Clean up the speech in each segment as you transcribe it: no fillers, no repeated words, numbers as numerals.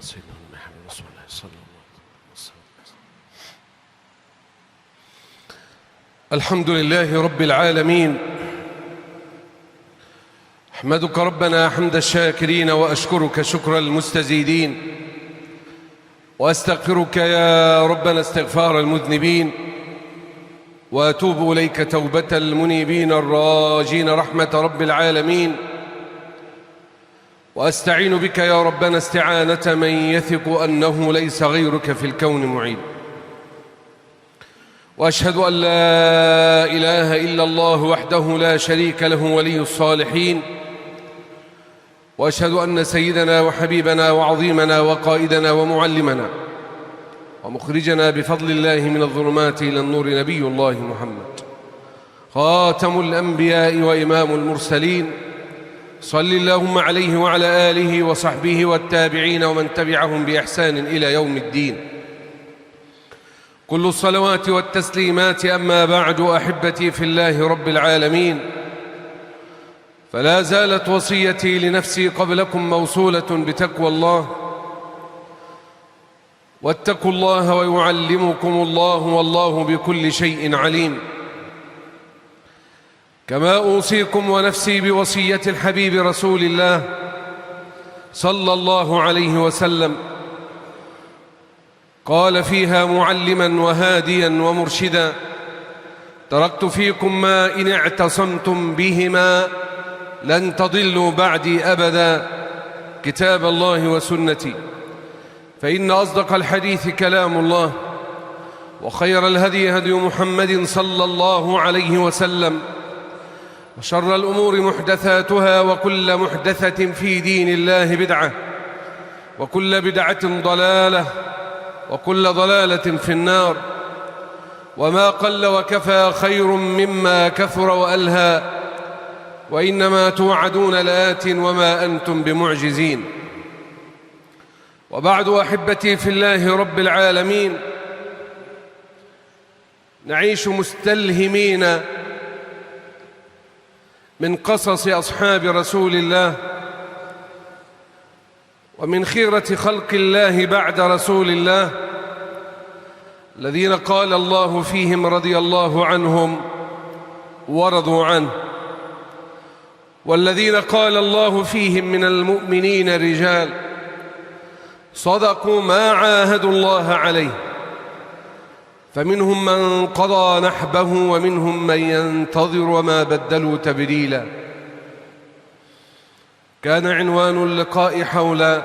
سيدنا محمد رسول الله صلى الله عليه وسلم. الحمد لله رب العالمين، أحمدك ربنا حمد الشاكرين وأشكرك شكر المستزيدين، وأستغفرك يا ربنا استغفار المذنبين، وأتوب إليك توبة المنيبين الراجين رحمة رب العالمين، وأستعين بك يا ربنا استعانة من يثق أنه ليس غيرك في الكون معين. وأشهد أن لا إله إلا الله وحده لا شريك له ولي الصالحين، وأشهد أن سيدنا وحبيبنا وعظيمنا وقائدنا ومعلمنا ومخرجنا بفضل الله من الظلمات إلى النور نبي الله محمد خاتم الأنبياء وإمام المرسلين، صل اللهم عليه وعلى آله وصحبه والتابعين ومن تبعهم بإحسان إلى يوم الدين. كل الصلوات والتسليمات، أما بعد، أحبتي في الله رب العالمين، فلا زالت وصيتي لنفسي قبلكم موصولة بتقوى الله، واتقوا الله ويعلمكم الله والله بكل شيء عليم. كما أوصيكم ونفسي بوصية الحبيب رسول الله صلى الله عليه وسلم، قال فيها معلما وهاديا ومرشدا: تركت فيكم ما إن اعتصمتم بهما لن تضلوا بعدي أبدا، كتاب الله وسنتي، فإن أصدق الحديث كلام الله، وخير الهدي هدي محمد صلى الله عليه وسلم، وشر الأمور محدثاتها، وكل محدثة في دين الله بدعة، وكل بدعة ضلالة، وكل ضلالة في النار. وما قل وكفى خير مما كثر وألهى، وإنما توعدون لآت وما أنتم بمعجزين. وبعد، أحبتي في الله رب العالمين، نعيش مستلهمين من قصص أصحاب رسول الله، ومن خيرة خلق الله بعد رسول الله، الذين قال الله فيهم رضي الله عنهم ورضوا عنه، والذين قال الله فيهم من المؤمنين رجال صدقوا ما عاهدوا الله عليه، فمنهم من قضى نحبه ومنهم من ينتظر وما بدلوا تبديلا. كان عنوان اللقاء حول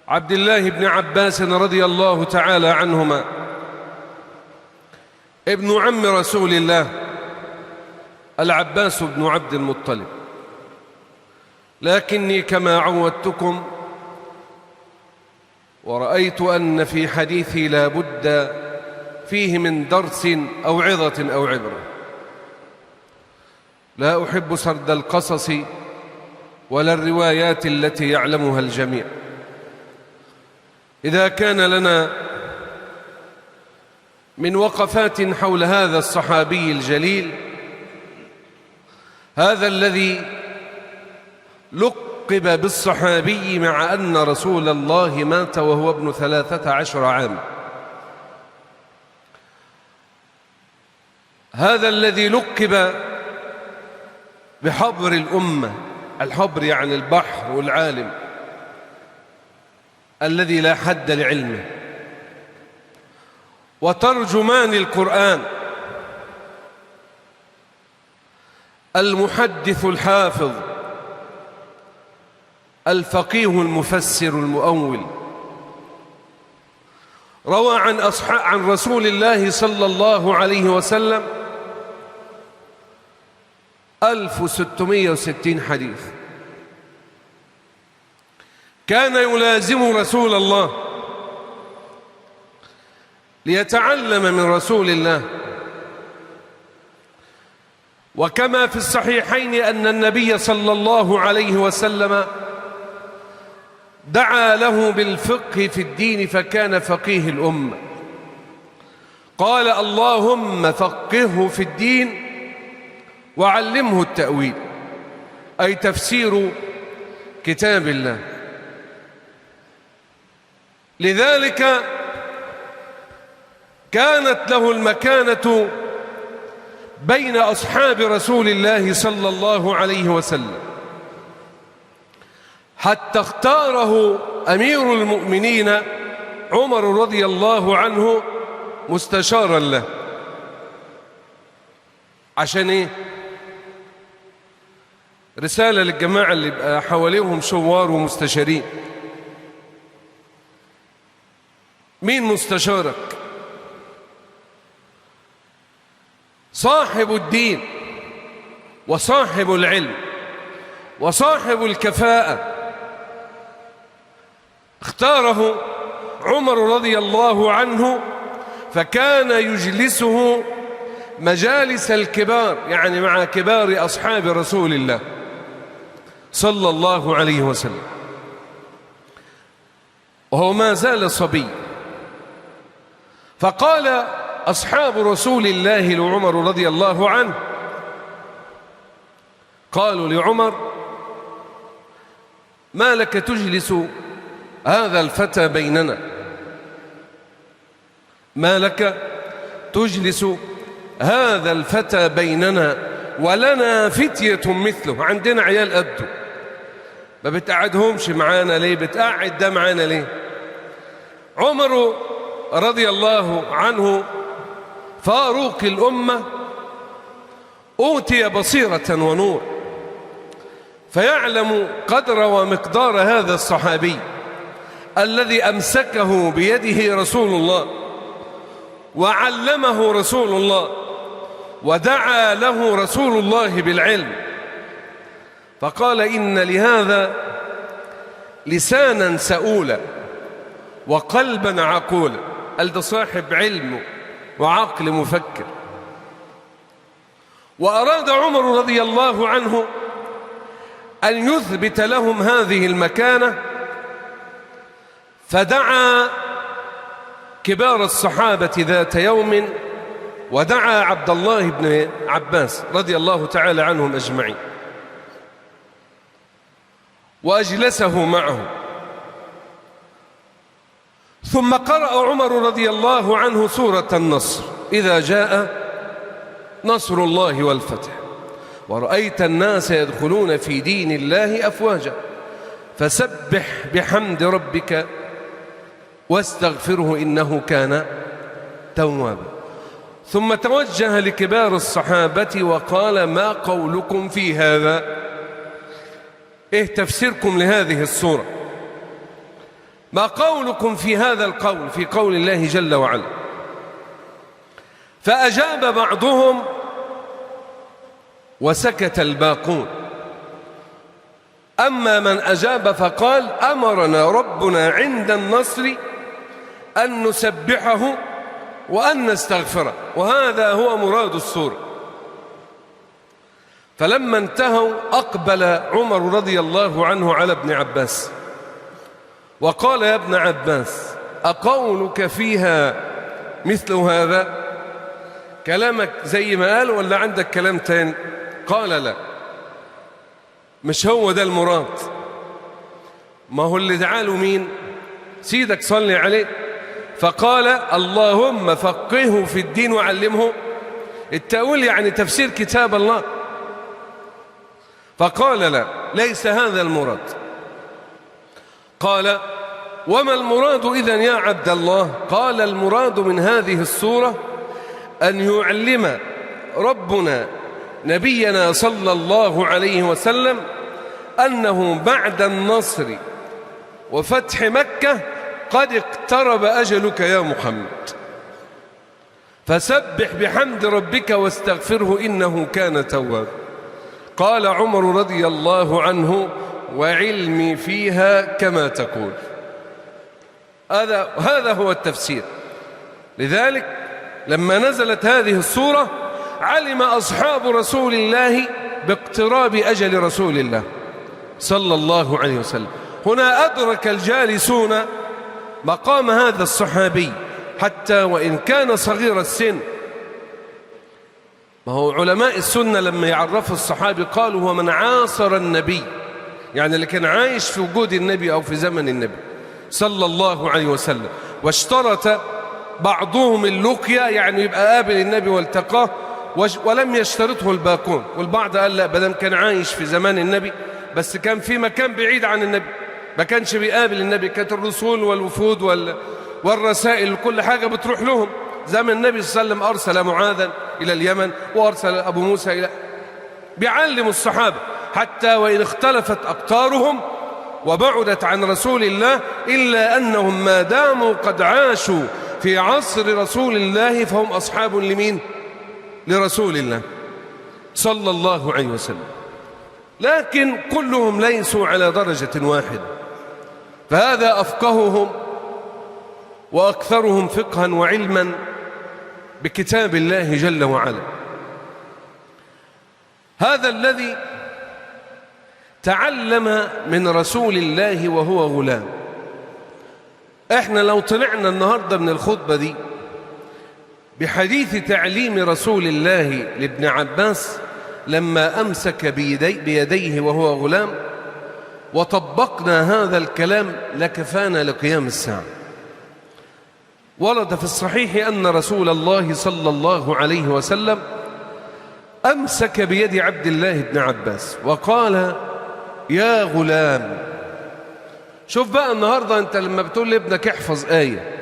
عبد الله بن عباس رضي الله تعالى عنهما، ابن عم رسول الله العباس بن عبد المطلب. لكني كما عودتكم ورأيت أن في حديثي لا بد فيه من درس أو عظة أو عبرة. لا أحب سرد القصص ولا الروايات التي يعلمها الجميع. إذا كان لنا من وقفات حول هذا الصحابي الجليل، هذا الذي لقب بالصحابي مع أن رسول الله مات وهو ابن 13 عام، هذا الذي لقب بحبر الأمة، الحبر يعني البحر والعالم الذي لا حد لعلمه، وترجمان القرآن، المحدث الحافظ، الفقيه المفسر المؤول، روى عن رسول الله صلى الله عليه وسلم 1660 حديث. كان يلازم رسول الله ليتعلم من رسول الله. وكما في الصحيحين أن النبي صلى الله عليه وسلم دعا له بالفقه في الدين، فكان فقيه الأمة. قال: اللهم فقهه في الدين وعلمه التأويل، أي تفسير كتاب الله. لذلك كانت له المكانة بين أصحاب رسول الله صلى الله عليه وسلم، حتى اختاره أمير المؤمنين عمر رضي الله عنه مستشارا له. عشان ايه؟ رسالة للجماعة اللي بقى حواليهم شوار ومستشارين. مين مستشارك؟ صاحب الدين وصاحب العلم وصاحب الكفاءة. اختاره عمر رضي الله عنه، فكان يجلسه مجالس الكبار، يعني مع كبار أصحاب رسول الله صلى الله عليه وسلم، وهو ما زال صبي. فقال أصحاب رسول الله لعمر رضي الله عنه، قالوا لعمر: ما لك تجلس هذا الفتى بيننا؟ ما لك تجلس هذا الفتى بيننا ولنا فتية مثله؟ عندنا عيال قده، ما بتقعدهمش معانا ليه؟ بتقعد ده معانا ليه؟ عمر رضي الله عنه فاروق الأمة أوتي بصيرة ونور، فيعلم قدر ومقدار هذا الصحابي الذي أمسكه بيده رسول الله وعلمه رسول الله ودعا له رسول الله بالعلم. فقال: إن لهذا لسانا سؤولا وقلبا عقولا. قال ده صاحب علم وعقل مفكر. وأراد عمر رضي الله عنه أن يثبت لهم هذه المكانة، فدعا كبار الصحابة ذات يوم ودعا عبد الله بن عباس رضي الله تعالى عنهم أجمعين وأجلسه معه. ثم قرأ عمر رضي الله عنه سورة النصر: إذا جاء نصر الله والفتح ورأيت الناس يدخلون في دين الله أفواجا فسبح بحمد ربك واستغفره إنه كان توابا. ثم توجه لكبار الصحابة وقال: ما قولكم في هذا؟ إيه تفسيركم لهذه السورة؟ ما قولكم في هذا القول، في قول الله جل وعلا؟ فأجاب بعضهم وسكت الباقون. أما من أجاب فقال: أمرنا ربنا عند النصر أن نسبحه وأن نستغفره، وهذا هو مراد السورة. فلما انتهوا أقبل عمر رضي الله عنه على ابن عباس وقال: يا ابن عباس، أقولك فيها مثل هذا؟ كلامك زي ما قال ولا عندك كلام تاني؟ قال: لا، مش هو ده المراد. ما هو اللي دعاله مين؟ سيدك صلي عليه. فقال: اللهم فقهه في الدين وعلمه التأويل، يعني تفسير كتاب الله. فقال: لا، ليس هذا المراد. قال: وما المراد إذن يا عبد الله؟ قال: المراد من هذه السورة أن يعلم ربنا نبينا صلى الله عليه وسلم أنه بعد النصر وفتح مكة قد اقترب أجلك يا محمد، فسبح بحمد ربك واستغفره إنه كان توابا. قال عمر رضي الله عنه: وعلمي فيها كما تقول. هذا هو التفسير. لذلك لما نزلت هذه السورة علم أصحاب رسول الله باقتراب أجل رسول الله صلى الله عليه وسلم. هنا أدرك الجالسون مقام هذا الصحابي حتى وإن كان صغير السن. ما هو علماء السنة لما يعرفوا الصحابي قالوا: هو من عاصر النبي، يعني اللي كان عايش في وجود النبي أو في زمن النبي. صلى الله عليه وسلم. واشترط بعضهم اللقيا، يعني يبقى قابل النبي والتقاه، ولم يشترطه الباقون. والبعض قال لا، بدل كان عايش في زمان النبي بس كان في مكان بعيد عن النبي ما كانش بيقابل النبي، كانت الرسول والوفود والرسائل وكل حاجة بتروح لهم. زمن النبي صلى الله عليه وسلم أرسل معاذا إلى اليمن، وأرسل أبو موسى إلى، بيعلم الصحابة حتى وإن اختلفت أقطارهم وبعدت عن رسول الله، إلا أنهم ما داموا قد عاشوا في عصر رسول الله فهم أصحاب لمين؟ لرسول الله صلى الله عليه وسلم. لكن كلهم ليسوا على درجة واحدة، فهذا أفقههم وأكثرهم فقها وعلما بكتاب الله جل وعلا. هذا الذي تعلم من رسول الله وهو غلام. احنا لو طلعنا النهاردة من الخطبة دي بحديث تعليم رسول الله لابن عباس لما أمسك بيديه وهو غلام، وطبقنا هذا الكلام لكفانا لقيام الساعة. ورد في الصحيح أن رسول الله صلى الله عليه وسلم أمسك بيد عبد الله بن عباس وقال: يا غلام. شوف بقى النهاردة أنت لما بتقول لابنك احفظ آية،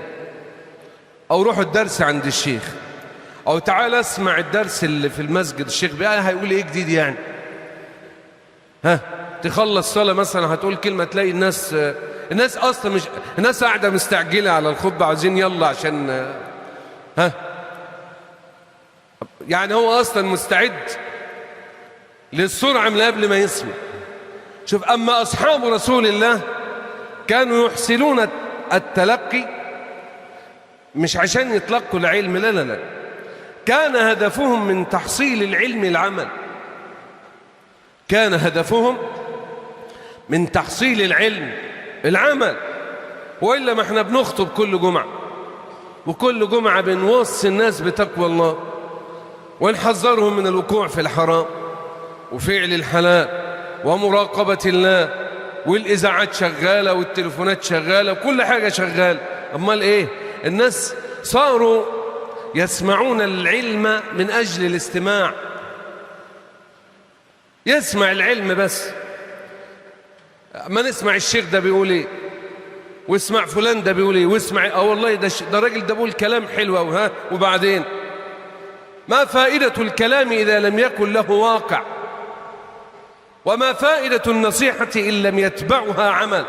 أو روح الدرس عند الشيخ، أو تعال اسمع الدرس اللي في المسجد، الشيخ بقى هيقول إيه جديد يعني؟ تخلص صلاة مثلا هتقول كلمة تلاقي الناس أصلا مش، الناس قاعدة مستعجلة على الخطبة عايزين يلا عشان يعني هو أصلا مستعد للسرعة من قبل ما يسمع. شوف، أما أصحاب رسول الله كانوا يحسنون التلقي، مش عشان يتلقوا العلم، لا لا لا، كان هدفهم من تحصيل العلم العمل، كان هدفهم من تحصيل العلم العمل. وإلا ما احنا بنخطب كل جمعة، وكل جمعة بنوصي الناس بتقوى الله ونحذرهم من الوقوع في الحرام وفعل الحلال ومراقبة الله، والإذاعات شغالة والتليفونات شغالة وكل حاجة شغالة. أمال إيه؟ الناس صاروا يسمعون العلم من أجل الاستماع، يسمع العلم بس، ما نسمع الشيخ ده بيقول ايه، واسمع فلان ده بيقول ايه، واسمع والله ده الراجل ده بيقول كلام حلو، وبعدين ما فائدة الكلام إذا لم يكن له واقع؟ وما فائدة النصيحة إن لم يتبعها عمل؟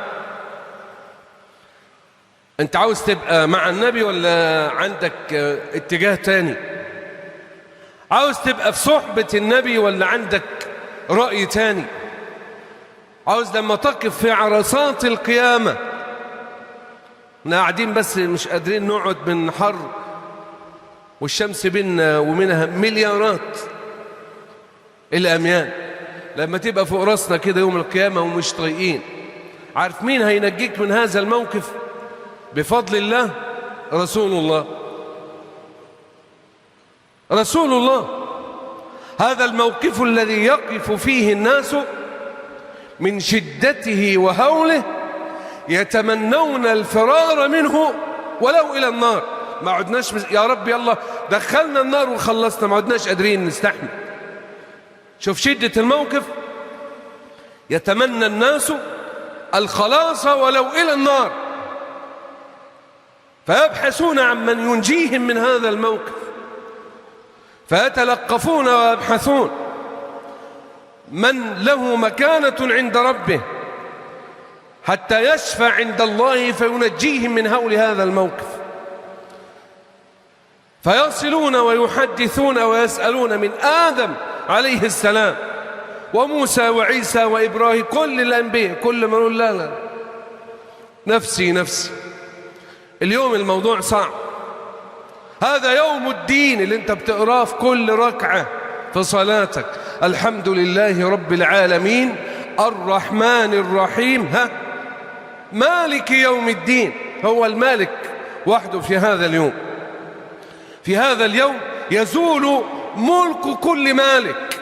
أنت عاوز تبقى مع النبي ولا عندك اتجاه تاني؟ عاوز تبقى في صحبة النبي ولا عندك رأي تاني؟ عاوز لما تقف في عرصات القيامة، احنا قاعدين بس مش قادرين نقعد من حر والشمس بيننا ومنها مليارات الأميال، لما تبقى فوق راسنا كده يوم القيامة ومش طايقين، عارف مين هينجيك من هذا الموقف؟ بفضل الله رسول الله، رسول الله. هذا الموقف الذي يقف فيه الناس من شدته وهوله يتمنون الفرار منه ولو إلى النار. ما عدناش يا رب يلا دخلنا النار وخلصنا، ما عدناش قادرين نستحمل. شوف شدة الموقف، يتمنى الناس الخلاص ولو إلى النار، فيبحثون عن من ينجيهم من هذا الموقف، فيتلقفون ويبحثون من له مكانة عند ربه حتى يشفع عند الله فينجيهم من هول هذا الموقف، فيصلون ويحدثون ويسألون من آدم عليه السلام وموسى وعيسى وإبراهيم، كل الأنبياء، كل من يقول لا لا نفسي نفسي. اليوم الموضوع صعب، هذا يوم الدين اللي انت بتقراه في كل ركعة في صلاتك، الحمد لله رب العالمين الرحمن الرحيم مالك يوم الدين. هو المالك وحده في هذا اليوم. في هذا اليوم يزول ملك كل مالك،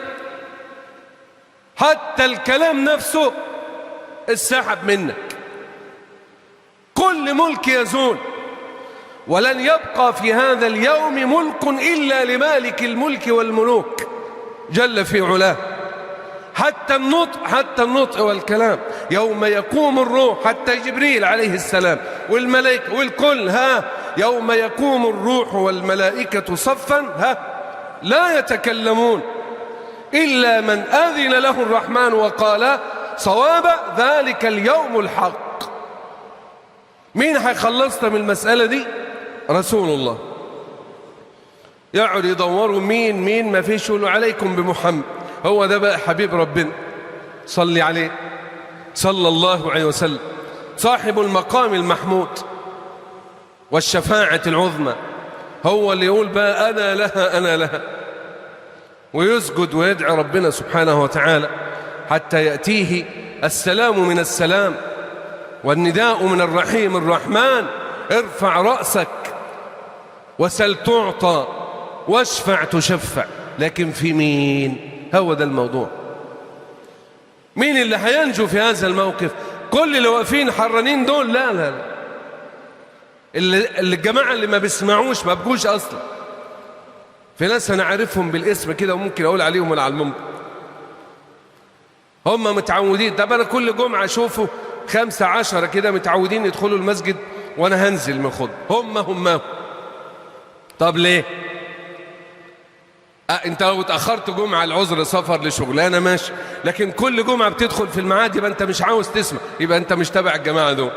حتى الكلام نفسه السحب منك، كل كل ملك يزول، ولن يبقى في هذا اليوم ملك إلا لمالك الملك والملوك جل في علاه. حتى النطق والكلام، يوم يقوم الروح، حتى جبريل عليه السلام والملائكة والكل، يوم يقوم الروح والملائكة صفا لا يتكلمون إلا من أذن له الرحمن وقال صوابا، ذلك اليوم الحق. مين هيخلصنا من المسألة دي؟ رسول الله. يقعد يدوروا مين ما فيش، يقولوا عليكم بمحمد، هو ده بقى حبيب ربنا، صلي عليه صلى الله عليه وسلم، صاحب المقام المحمود والشفاعة العظمى، هو اللي يقول بقى أنا لها أنا لها، ويسجد ويدعي ربنا سبحانه وتعالى حتى يأتيه السلام من السلام والنداء من الرحيم الرحمن: ارفع رأسك وسل تعطى واشفع تشفع. لكن في مين؟ هو ده الموضوع. مين اللي هينجو في هذا الموقف؟ كل اللي واقفين حرانين دول؟ لا لا لا، الجماعة اللي ما بيسمعوش ما بجوش أصلا. في ناس أنا عارفهم بالاسم كده وممكن أقول عليهم على المنبر، هم متعودين. طب أنا كل جمعة أشوفه 15 كده متعودين يدخلوا المسجد وأنا هنزل من خطبة، هم. طب ليه؟ انت لو اتأخرت جمعة العذر سفر لشغلانة ماشي، لكن كل جمعة بتدخل في الميعاد يبقى انت مش عاوز تسمع، يبقى انت مش تبع الجماعة دول.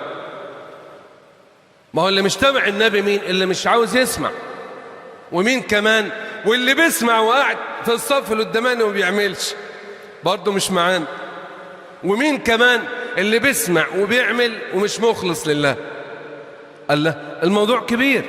ما هو اللي مش تبع النبي مين؟ اللي مش عاوز يسمع. ومين كمان؟ واللي بيسمع وقاعد في الصف اللي قدامنا وما بيعملش برضه مش معانا. ومين كمان؟ اللي بيسمع وبيعمل ومش مخلص لله. الله، الموضوع كبير.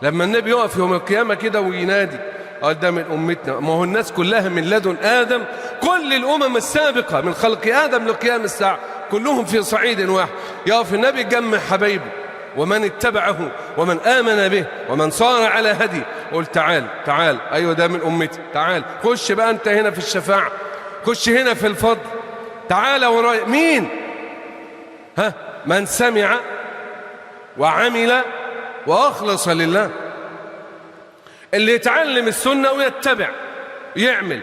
لما النبي يقف يوم القيامة كده وينادي قال ده من أمتنا، ما هو الناس كلها من لدن آدم، كل الأمم السابقة من خلق آدم لقيام الساعة كلهم في صعيد واحد. يقف النبي يجمع حبايبه ومن اتبعه ومن آمن به ومن صار على هدي، قل تعال أيوة ده من أمتي، تعال خش بقى أنت هنا في الشفاعة، خش هنا في الفضل، تعال ورايا. مين؟ من سمع وعمل وأخلص لله، اللي يتعلم السنة ويتبع يعمل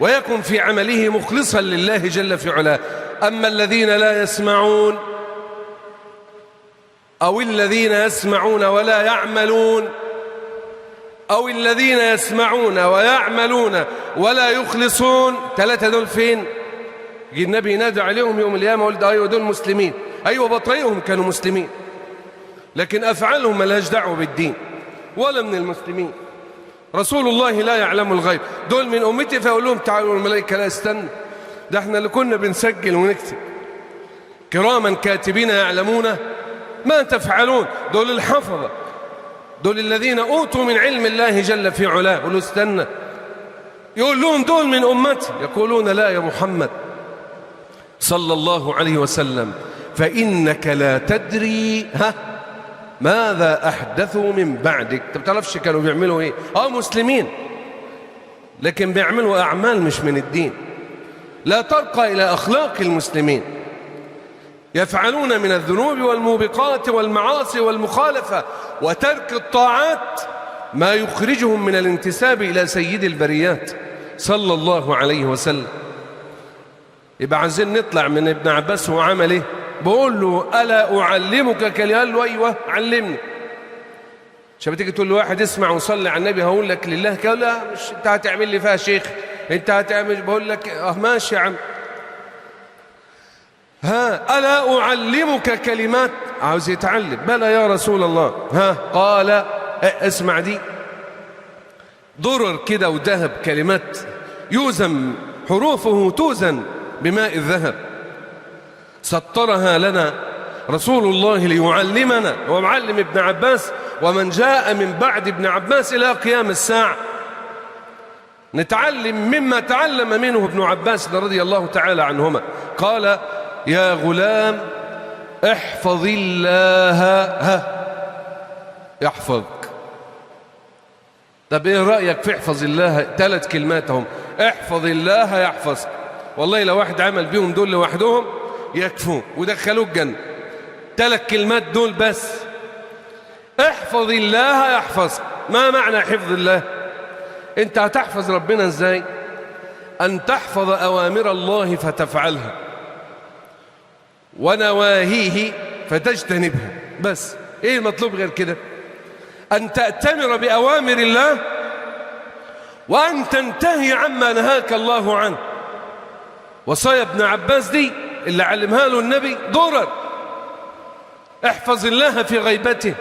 ويكن في عمله مخلصا لله جل في علاه. أما الذين لا يسمعون أو الذين يسمعون ولا يعملون أو الذين يسمعون ويعملون ولا يخلصون، 3 دول فين؟ النبي ينادي عليهم يوم القيامة وقال أيوة دول مسلمين، أيوة بطريقهم كانوا مسلمين، لكن أفعالهم ملهاش دعوة بالدين ولا من المسلمين. رسول الله لا يعلم الغيب، دول من أمتي. فأقول لهم تعالوا الملائكة لا استنى، ده احنا اللي كنا بنسجل ونكتب، كراما كاتبين يعلمون ما تفعلون. دول الحفظة، دول الذين أوتوا من علم الله جل في علاه. يقولوا استنى، يقول لهم دول من أمتي، يقولون لا يا محمد صلى الله عليه وسلم فإنك لا تدري ماذا أحدثوا من بعدك. انت بتعرفش كانوا بيعملوا ايه؟ مسلمين لكن بيعملوا أعمال مش من الدين، لا ترقى إلى أخلاق المسلمين، يفعلون من الذنوب والموبقات والمعاصي والمخالفة وترك الطاعات ما يخرجهم من الانتساب إلى سيد البريات صلى الله عليه وسلم. يبقى عايزين نطلع من ابن عباس وعمل ايه؟ بقول له ألا أعلمك كلمة؟ قال له أيوة علمني. شباب تيجي تقول له واحد اسمع وصلي على النبي هقول لك لله، قال لا مش انت هتعمل لي فيها شيخ، انت هتعمل. بقول لك ماشي يا عم. ألا أعلمك كلمات؟ عاوز يتعلم. بلى يا رسول الله. قال اسمع دي، ضرر كده وذهب، كلمات يوزن حروفه توزن بماء الذهب، سطرها لنا رسول الله ليعلمنا ومعلم ابن عباس ومن جاء من بعد ابن عباس إلى قيام الساعة. نتعلم مما تعلم منه ابن عباس رضي الله تعالى عنهما. قال يا غلام احفظ الله يحفظك. طب ايه رأيك في احفظ الله؟ 3 كلمات هم، احفظ الله يحفظك. والله لو واحد عمل بيهم دول لوحدهم يكفوك ودخلوك جنة. 3 كلمات دول بس. احفظ الله يحفظك. ما معنى حفظ الله؟ انت هتحفظ ربنا ازاي؟ أن تحفظ أوامر الله فتفعلها ونواهيه فتجتنبها، بس. ايه المطلوب غير كده؟ أن تأتمر بأوامر الله وأن تنتهي عما نهاك الله عنه. وصايا ابن عباس دي اللي علمها له النبي ضرر. احفظ الله في غيبته،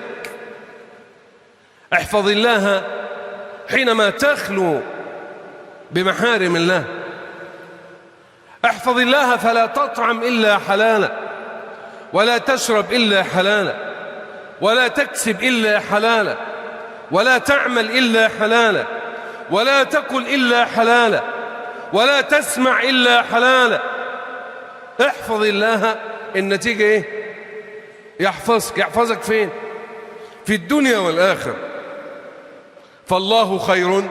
احفظ الله حينما تخلو بمحارم الله، احفظ الله فلا تطعم إلا حلالا، ولا تشرب إلا حلالا، ولا تكسب إلا حلالا، ولا تعمل إلا حلالا، ولا تأكل إلا حلالا، ولا تسمع إلا حلالا. احفظ الله، النتيجة ايه؟ يحفظك. يحفظك فين؟ في الدنيا والآخرة. فالله خير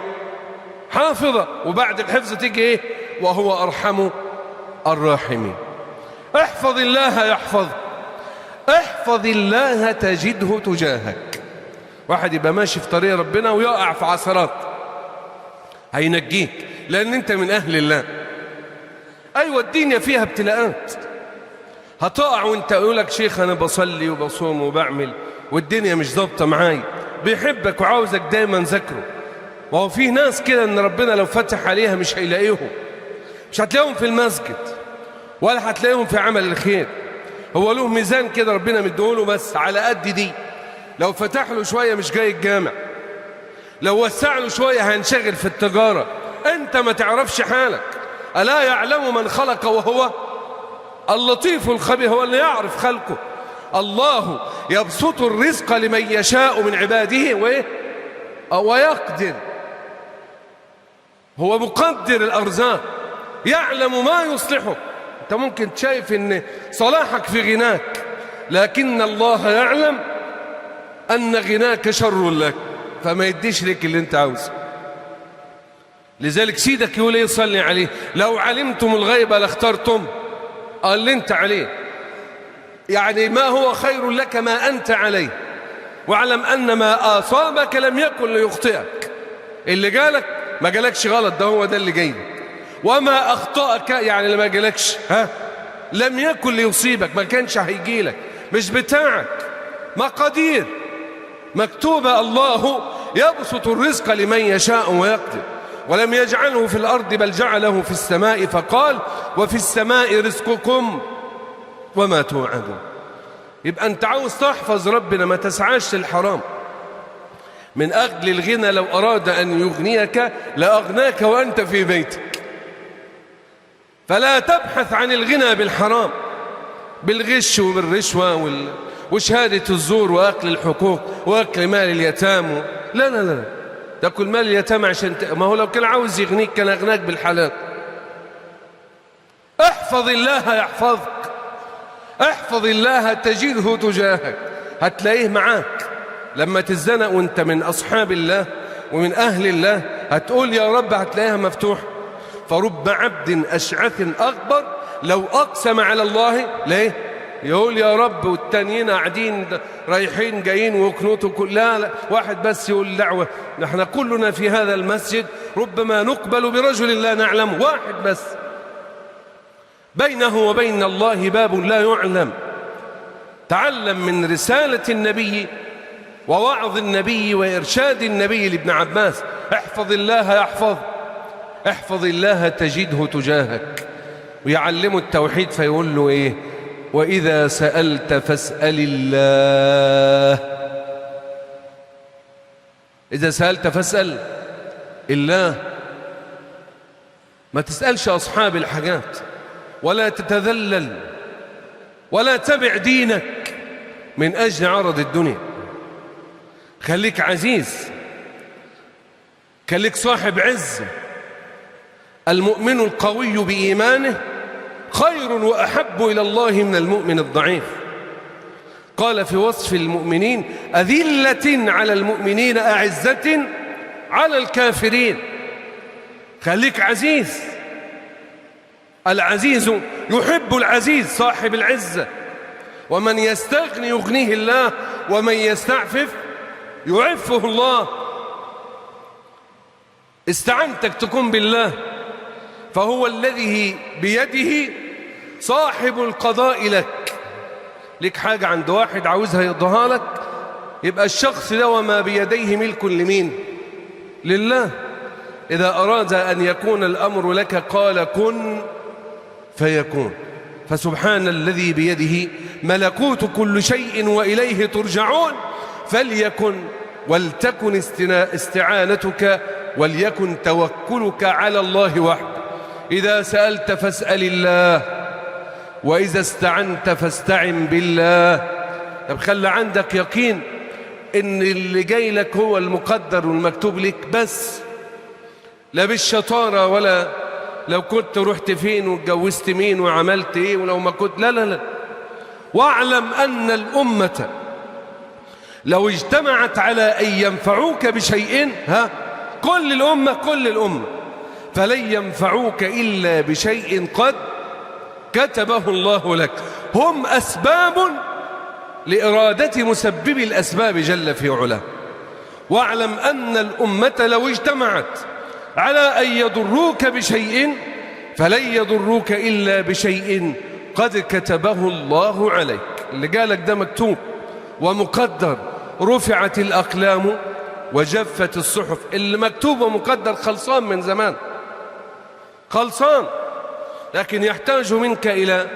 حافظة. وبعد الحفظ تيجي ايه؟ وهو أرحم الراحمين. احفظ الله يحفظ. احفظ الله تجده تجاهك. واحد يبقى ماشي في طريق ربنا ويقع في عثرات، هينجيك لأن انت من أهل الله. أيوة الدنيا فيها ابتلاءات، هتقع وانت يقولك شيخ أنا بصلي وبصوم وبعمل والدنيا مش ضابطة معاي. بيحبك وعاوزك دايما ذكره. وهو فيه ناس كده ان ربنا لو فتح عليها مش هيلاقيهم، مش هتلاقيهم في المسجد ولا هتلاقيهم في عمل الخير. هو له ميزان كده ربنا مديهوله بس على قد دي. لو فتح له شوية مش جاي الجامع، لو وسع له شوية هينشغل في التجارة. انت ما تعرفش حالك. ألا يعلم من خلق وهو اللطيف الخبير؟ هو اللي يعرف خلقه. الله يبسط الرزق لمن يشاء من عباده ويقدر. هو مقدر الأرزاق، يعلم ما يصلحك. انت ممكن شايف ان صلاحك في غناك، لكن الله يعلم ان غناك شر لك، فما يديش لك اللي انت عاوزه. لذلك سيدك يقول ايه؟ صلي عليه: لو علمتم الغيب لاخترتم اللي انت عليه. يعني ما هو خير لك ما انت عليه، واعلم ان ما اصابك لم يكن ليخطئك. اللي جالك ما جالكش غلط، ده هو ده اللي جاي. وما اخطأك يعني اللي ما جالكش لم يكن ليصيبك، ما كانش هيجيلك، مش بتاعك، مقادير مكتوبة. الله يبسط الرزق لمن يشاء ويقدر، ولم يجعله في الأرض بل جعله في السماء، فقال: وفي السماء رزقكم وما توعدون. يبقى أنت عاوز تحفظ ربنا، ما تسعاش للحرام. من أجل الغنى لو أراد أن يغنيك لأغناك وأنت في بيتك. فلا تبحث عن الغنى بالحرام، بالغش وبالرشوة وشهادة الزور وأكل الحقوق وأكل مال اليتام. لا لا لا، تأكل مال اليتام عشان ما هو لو كان عاوز يغنيك كان أغناك بالحلال. احفظ الله يحفظك. احفظ الله تجده تجاهك، هتلاقيه معاك. لما تزنق وانت من أصحاب الله ومن أهل الله هتقول يا رب، هتلاقيها مفتوح. فرب عبد أشعث أغبر لو أقسم على الله ليه يقول يا رب، والتانيين قاعدين رايحين جايين وكنوتوا لا واحد بس يقول دعوة. نحن كلنا في هذا المسجد ربما نقبل برجل لا نعلمه، واحد بس. بينه وبين الله باب لا يعلم. تعلم من رسالة النبي ووعظ النبي وإرشاد النبي لابن عباس: احفظ الله يحفظ. احفظ الله تجده تجاهك. ويعلمه التوحيد فيقول له ايه؟ وإذا سألت فاسأل الله. إذا سألت فاسأل الله. ما تسألش أصحاب الحاجات، ولا تتذلل، ولا تبع دينك من أجل عرض الدنيا. خليك عزيز، خليك صاحب عز. المؤمن القوي بإيمانه خير وأحب إلى الله من المؤمن الضعيف. قال في وصف المؤمنين: أذلة على المؤمنين أعزة على الكافرين. خليك عزيز العزيز يحب العزيز صاحب العزة، ومن يستغني يغنيه الله، ومن يستعفف يعفه الله. استعنتك تكون بالله، فهو الذي بيده صاحب القضاء لك حاجة عند واحد عاوزها يقضيها لك، يبقى الشخص ده وما بيديه ملك لمين؟ لله. إذا أراد أن يكون الأمر لك قال كن فيكون. فسبحان الذي بيده ملكوت كل شيء وإليه ترجعون. فليكن ولتكن استعانتك وليكن توكلك على الله وحده. إذا سألت فاسأل الله، وإذا استعنت فاستعن بالله. طب خلي عندك يقين إن اللي جاي لك هو المقدر والمكتوب لك بس، لا بالشطارة ولا لو كنت رحت فين واتجوزت مين وعملت ايه ولو ما كنت، لا لا لا. واعلم أن الأمة لو اجتمعت على أن ينفعوك بشيء، كل الأمة فلن ينفعوك إلا بشيء قد كتبه الله لك. هم أسباب لإرادة مسبب الأسباب جل في علاه. واعلم أن الأمة لو اجتمعت على أن يضروك بشيء فلن يضروك إلا بشيء قد كتبه الله عليك. اللي قالك ده مكتوب ومقدر. رفعت الأقلام وجفت الصحف. اللي مكتوب ومقدر خلصان من زمان، خلصان. لكن يحتاج منك إلى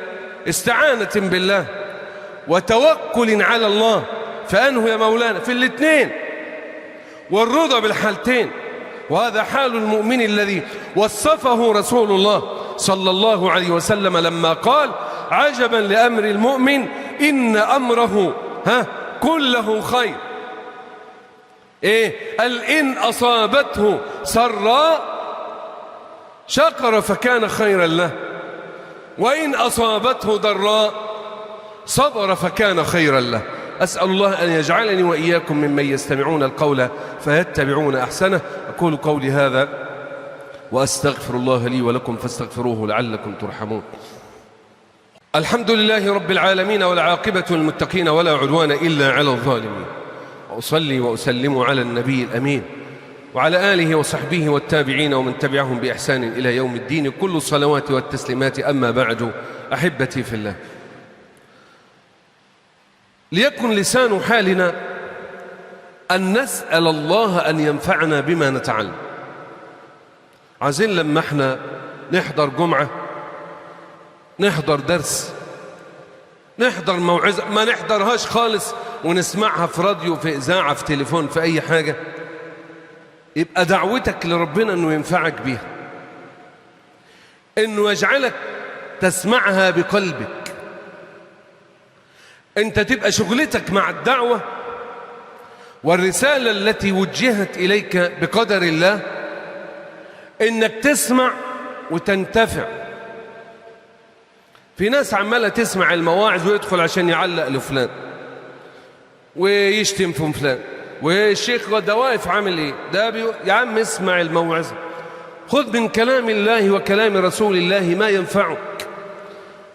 استعانة بالله وتوكل على الله. فأنه يا مولانا في الاثنين، والرضا بالحالتين. وهذا حال المؤمن الذي وصفه رسول الله صلى الله عليه وسلم لما قال عجبا لأمر المؤمن إن أمره كله خير. قال إن أصابته سراء شكر فكان خيرا له، وإن أصابته ضراء صبر فكان خيرا له. أسأل الله أن يجعلني وإياكم ممن يستمعون القول فيتبعون أحسنه. أقول قولي هذا وأستغفر الله لي ولكم فاستغفروه لعلكم ترحمون. الحمد لله رب العالمين، والعاقبة للمتقين ولا عدوان إلا على الظالمين. وأصلي وأسلم على النبي الأمين وعلى آله وصحبه والتابعين ومن تبعهم بإحسان إلى يوم الدين. كل الصلوات والتسليمات. أما بعد، أحبتي في الله، ليكن لسان حالنا أن نسأل الله أن ينفعنا بما نتعلم. عايزين لما احنا نحضر جمعة، نحضر درس، نحضر موعظة، ما نحضرهاش خالص ونسمعها في راديو، في إذاعة، في تليفون، في أي حاجة، يبقى دعوتك لربنا أنه ينفعك بيها، أنه يجعلك تسمعها بقلبك. أنت تبقى شغلتك مع الدعوة والرسالة التي وجهت إليك بقدر الله إنك تسمع وتنتفع. في ناس عمالة تسمع المواعظ ويدخل عشان يعلق لفلان ويشتم في فلان، والشيخ ده واقف عامل ايه؟ ده يا عم اسمع الموعظة، خذ من كلام الله وكلام رسول الله ما ينفعك.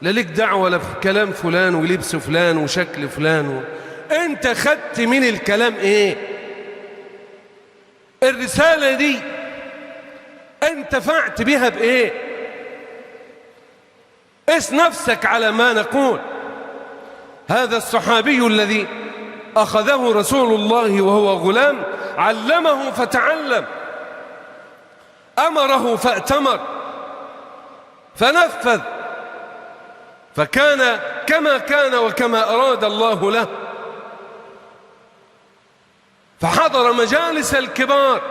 لا لك دعوة ولا في كلام فلان ولبس فلان وشكل فلان انت خدت من الكلام ايه؟ الرسالة دي انتفعت بها بايه؟ قس نفسك على ما نقول. هذا الصحابي الذي أخذه رسول الله وهو غلام، علمه فتعلم، أمره فأتمر، فنفذ، فكان كما كان وكما أراد الله له. فحضر مجالس الكبار،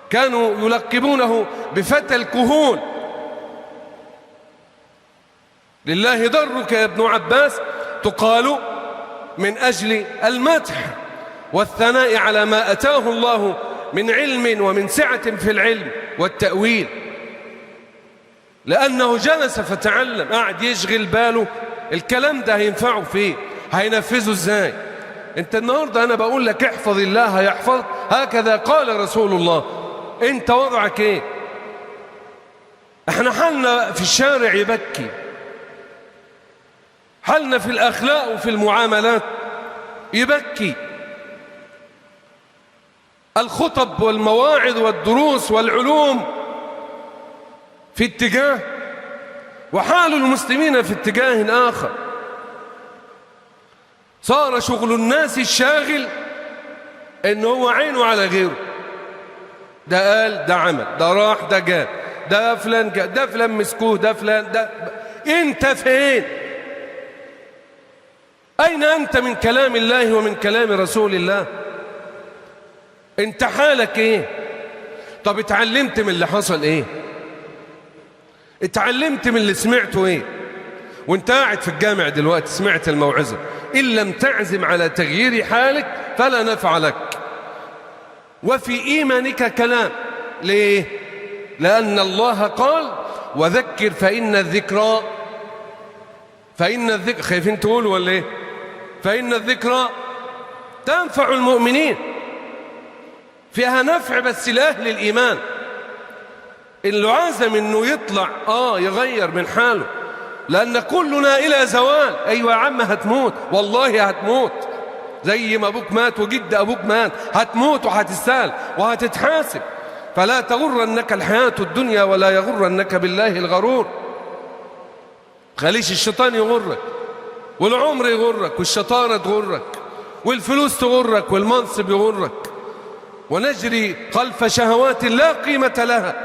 كانوا يلقبونه بفتى الكهول. لله ضرك يا ابن عباس تقال من أجل المدح والثناء على ما أتاه الله من علم ومن سعة في العلم والتأويل، لأنه جلس فتعلم، قاعد يشغل باله الكلام ده هينفعه فيه، هينفذه ازاي. انت النهاردة أنا بقول لك احفظ الله هيحفظ، هكذا قال رسول الله. انت وضعك ايه؟ احنا حالنا في الشارع يبكي، حالنا في الأخلاق وفي المعاملات يبكي. الخطب والمواعظ والدروس والعلوم في اتجاه، وحال المسلمين في اتجاه آخر. صار شغل الناس الشاغل إنه هو عينه على غيره، ده قال، ده عمل، ده راح، ده جاب، ده فلان جاب، ده فلان مسكوه، ده فلان، ده انت فين؟ أين أنت من كلام الله ومن كلام رسول الله؟ انت حالك ايه؟ طب اتعلمت من اللي حصل ايه؟ اتعلمت من اللي سمعته ايه؟ وانت قاعد في الجامع دلوقتي سمعت الموعظة، إن لم تعزم على تغيير حالك فلا نفع لك. وفي إيمانك كلام. ليه؟ لأن الله قال وذكر فإن الذكرى خايفين تقولوا ولا ايه؟ فإن الذكرى تنفع المؤمنين، فيها نفع بس لأهل الإيمان. اللي عازم انه يطلع يغير من حاله، لأن كلنا إلى زوال. أيوة يا عم هتموت، والله هتموت، زي ما أبوك مات وجد أبوك مات، هتموت وهتسال وهتتحاسب. فلا تغرنك الحياة الدنيا ولا يغرنك بالله الغرور. خليش الشيطان يغرك، والعمر يغرك، والشطارة تغرك، والفلوس تغرك، والمنصب يغرك، ونجري خلف شهوات لا قيمة لها،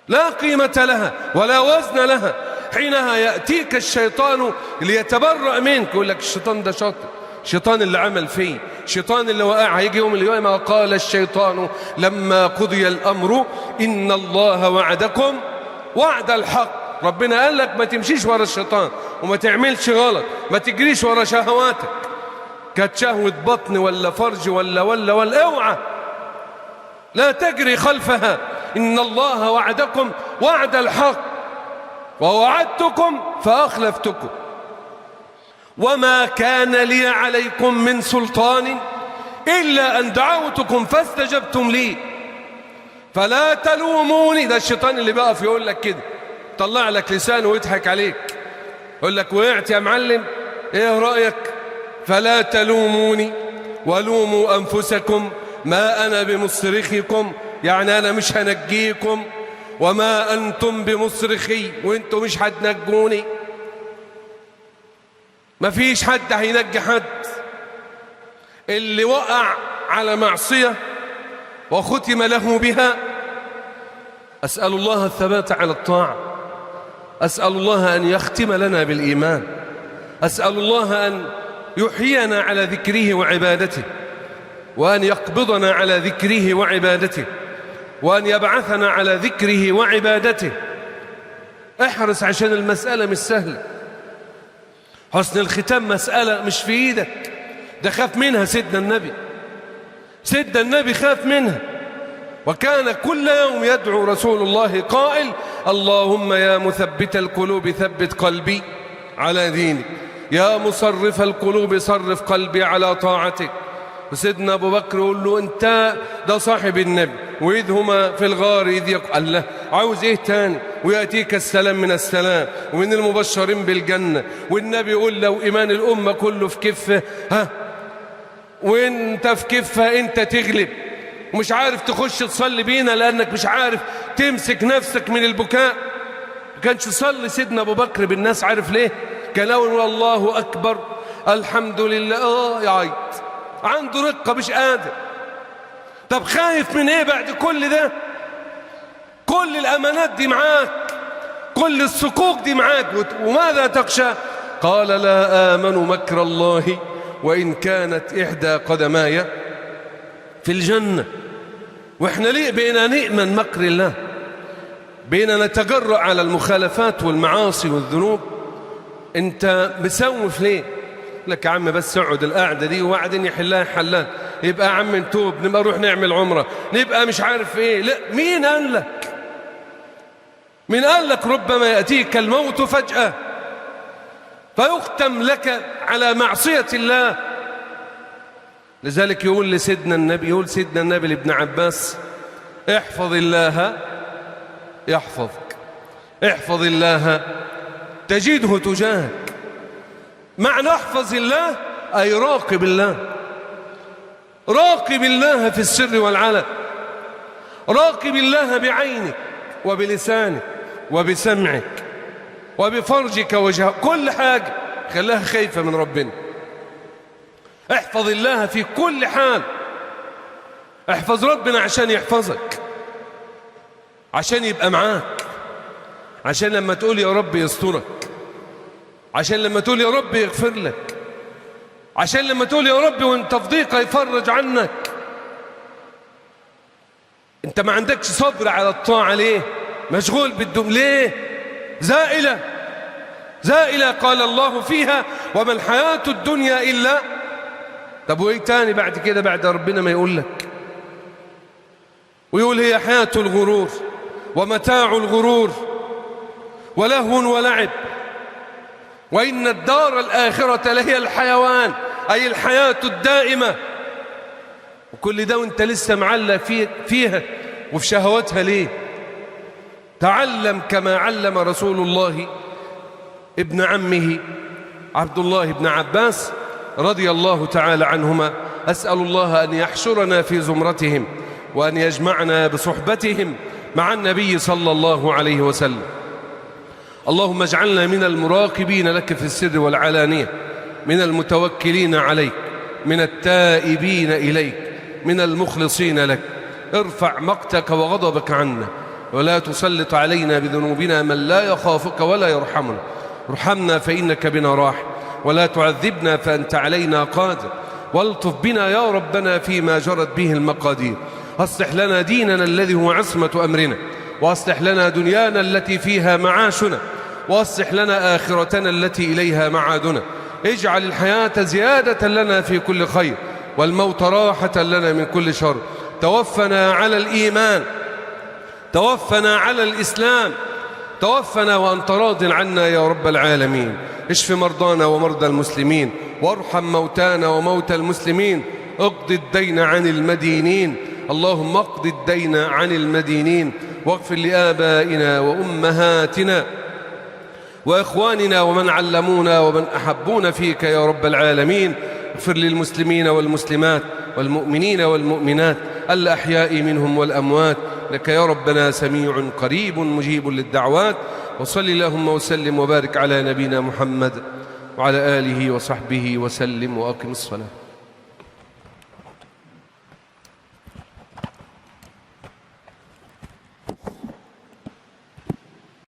لا قيمة لها ولا وزن لها. حينها يأتيك الشيطان ليتبرأ منك، يقول لك الشيطان ده شاطر، الشيطان اللي عمل فيه، الشيطان اللي وقع. هيجي يوم القيامة وقال الشيطان لما قضي الأمر إن الله وعدكم وعد الحق. ربنا قال لك ما تمشيش ورا الشيطان وما تعملش غلط، ما تجريش ورا شهواتك، كانت شهوة بطن ولا فرج ولا اوعى، لا تجري خلفها. إن الله وعدكم وعد الحق ووعدتكم فأخلفتكم وما كان لي عليكم من سلطان إلا أن دعوتكم فاستجبتم لي فلا تلوموني. ده الشيطان اللي بقى يقول لك كده، طلع لك لسانه ويضحك عليك، يقول لك وقعت يا معلم، ايه رأيك؟ فلا تلوموني ولوموا أنفسكم ما أنا بمصرخكم، يعني أنا مش هنجيكم، وما أنتم بمصرخي، وانتم مش هتنجوني. مفيش حد هينجي حد. اللي وقع على معصية وختم له بها، أسأل الله الثبات على الطاعة، أسأل الله أن يختم لنا بالإيمان، أسأل الله أن يحيينا على ذكره وعبادته، وأن يقبضنا على ذكره وعبادته، وأن يبعثنا على ذكره وعبادته. احرص عشان المسألة مش سهلة. حسن الختام مسألة مش في إيدك، ده خاف منها سيدنا النبي. سيدنا النبي خاف منها، وكان كل يوم يدعو رسول الله قائل اللهم يا مثبت القلوب ثبت قلبي على دينك، يا مصرف القلوب صرف قلبي على طاعتك. وسيدنا أبو بكر يقول له أنت ده صاحب النبي، وإذ هما في الغار إذ يقول له عاوز إيه تاني؟ ويأتيك السلام من السلام ومن المبشرين بالجنة، والنبي يقول لو إيمان الأمة كله في كفة وانت في كفة انت تغلب، ومش عارف تخش تصلي بينا لأنك مش عارف تمسك نفسك من البكاء. ما كانش يصلي سيدنا أبو بكر بالناس، عارف ليه؟ كان يقول الله أكبر الحمد لله يعيط، عنده رقة مش قادر. طب خايف من ايه بعد كل ده؟ كل الأمانات دي معاك، كل الصكوك دي معاك، وماذا تخشى؟ قال لا آمن مكر الله وإن كانت إحدى قدماي في الجنة. وإحنا ليه بقينا نؤمن مكر الله؟ بقينا نتجرأ على المخالفات والمعاصي والذنوب. أنت مسوف ليه؟ لك يا عم بس اقعد القعدة دي وبعدين يحلها حلال، يبقى يا عم نتوب، نبقى نروح نعمل عمرة، نبقى مش عارف ايه. لا، مين قال لك؟ مين قال لك ربما يأتيك الموت فجأة فيختم لك على معصية الله؟ لذلك يقول سيدنا النبي لابن عباس احفظ الله يحفظك. احفظ الله تجده تجاهك. معنى احفظ الله أي راقب الله. راقب الله في السر والعلن. راقب الله بعينك وبلسانك وبسمعك وبفرجك وجهك، كل حاجة خلاها خايفة من ربنا. احفظ الله في كل حال. احفظ ربنا عشان يحفظك، عشان يبقى معاك، عشان لما تقول يا رب يسترك، عشان لما تقول يا رب يغفر لك، عشان لما تقول يا رب وانت في ضيقة يفرج عنك. انت ما عندكش صبر على الطاعة ليه؟ مشغول بالدم ليه؟ زائلة زائلة قال الله فيها وما الحياة الدنيا إلا. طب وايه تاني بعد كده، بعد ربنا ما يقول لك ويقول هي حياة الغرور ومتاع الغرور ولهو ولعب وإن الدار الآخرة لهي الحيوان، أي الحياة الدائمة. وكل ده وانت لسه معلق فيها وفي شهواتها ليه؟ تعلم كما علم رسول الله ابن عمه عبد الله بن عباس رضي الله تعالى عنهما. أسأل الله أن يحشرنا في زمرتهم وأن يجمعنا بصحبتهم مع النبي صلى الله عليه وسلم. اللهم اجعلنا من المراقبين لك في السر والعلانية، من المتوكلين عليك، من التائبين إليك، من المخلصين لك. ارفع مقتك وغضبك عنا ولا تسلط علينا بذنوبنا من لا يخافك ولا يرحمنا. ارحمنا فإنك بنا راحم، ولا تعذبنا فأنت علينا قادر. والطف بنا يا ربنا فيما جرت به المقادير. أصلح لنا ديننا الذي هو عصمة أمرنا، وأصلح لنا دنيانا التي فيها معاشنا، وأصلح لنا آخرتنا التي إليها معادنا. اجعل الحياة زيادة لنا في كل خير، والموت راحة لنا من كل شر. توفنا على الإيمان، توفنا على الإسلام، توفنا وأنت راض عنا يا رب العالمين. اشف مرضانا ومرضى المسلمين، وارحم موتانا وموتى المسلمين. اقض الدين عن المدينين، اللهم اقض الدين عن المدينين، واغفر لآبائنا وأمهاتنا وإخواننا ومن علمونا ومن أحبونا فيك يا رب العالمين. اغفر للمسلمين والمسلمات والمؤمنين والمؤمنات الأحياء منهم والأموات، لك يا ربنا سميع قريب مجيب للدعوات. وصل اللهم وسلم وبارك على نبينا محمد وعلى آله وصحبه وسلم، وأقم الصلاة.